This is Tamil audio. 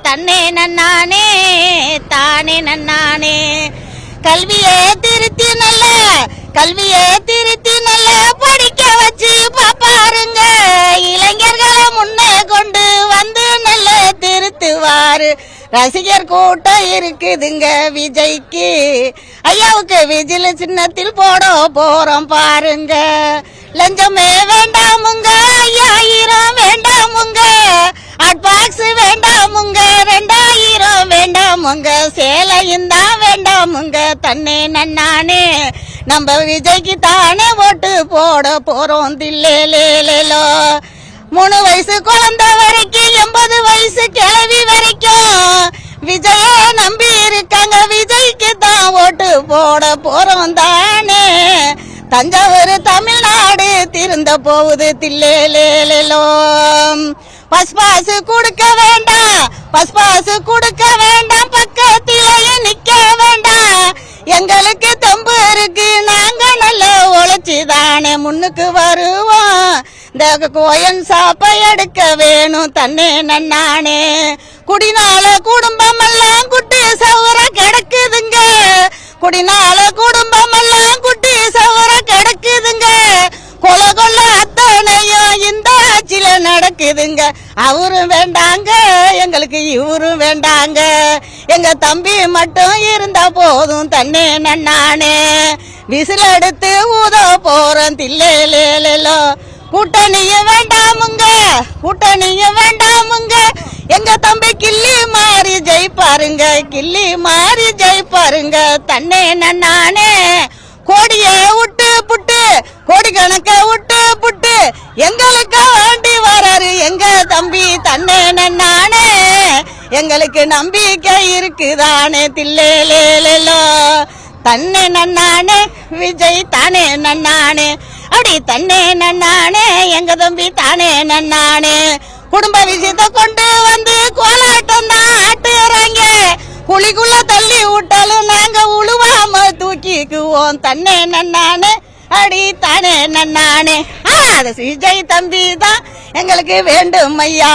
தன்னே நன்னானே தானே நன்னானே. கல்வியை திருத்தி நல்ல படிக்க வச்சு பாப்பாருங்க. இளைஞர்களை முன்னே கொண்டு வந்து நல்ல திருத்துவாரு. ரசிகர் கூட்டம் இருக்குதுங்க விஜய்க்கு. ஐயாவுக்கு விஜில் சின்னத்தில் போட போறோம் பாருங்க. லஞ்சமே வேண்டாமுங்க, 5000 வேண்டாமுங்க, அட்பாக்ஸ் வேண்டாமுங்க, 2000 வேண்டாமுங்க, சேலையும் தான் வேண்டாமுங்க. தன்னே நன்னானே நம்ம விஜய்க்கு தானே ஓட்டு போட போறோம். தில்லேலேலோ 3 வயசு குழந்தை வரைக்கும் 80 வயசு கிழவி வரைக்கும் விஜய நம்பி இருக்காங்க. விஜய்க்கு தான் ஓட்டு போட போறோம் தானே. தஞ்சாவூர் தமிழ்நாடு திருந்த போகுது. தில்லேலேலோ பஸ் பாஸ் கொடுக்க வேண்டாம், பக்கத்திலேயும் நிக்க வேண்டாம். எங்களுக்கு தெம்பு இருக்கு, நாங்க நல்ல உழைச்சிதானே முன்னுக்கு வருவோம். இந்த கோயன் சாப்பை எடுக்க வேணும். தன்னே நன்னானே குடினால குடும்பம் எல்லாம் குட்டி சவுர கிடக்குதுங்க. குடினால குடும்பம் எல்லாம் குட்டி சவுர கிடக்குதுங்க. கொல அத்தனையும் இந்த ஆட்சியில நடக்குதுங்க. அவரும் வேண்டாங்க, எங்களுக்கு இவரும் வேண்டாங்க. எங்க தம்பி மட்டும் இருந்தா போதும். தன்னே நன்னானே விசில் எடுத்து ஊத போறோம். தில்லேலேலோ கூட்டணியும் வேண்டாமுங்க, எங்க தம்பி கிள்ளி மாறி ஜெயிப்பாருங்க. தன்னே நன்னானே கோடிய விட்டு புட்டு, கோடி கணக்க விட்டு புட்டு எங்களுக்கு வேண்டி வராரு எங்க தம்பி. தன்னே நன்னானே எங்களுக்கு நம்பிக்கை இருக்குதானே. தில்லேலேலோ தன்னே நன்னானே விஜய் தானே நன்னானே. அப்படி தன்னே நன்னானே எங்க தம்பி தானே நன்னானே. குடும்ப விஷயத்தை கொண்டு வந்து கோலாட்டம் தான் ஆட்டுறாங்க. குழிக்குள்ள தள்ளி விட்டாலும் நாங்க உழுவாம தூக்கிக்குவோம். தன்னே நன்னானே அடி தானே நன்னானே. விஜய் தம்பி தான் எங்களுக்கு வேண்டும் ஐயா.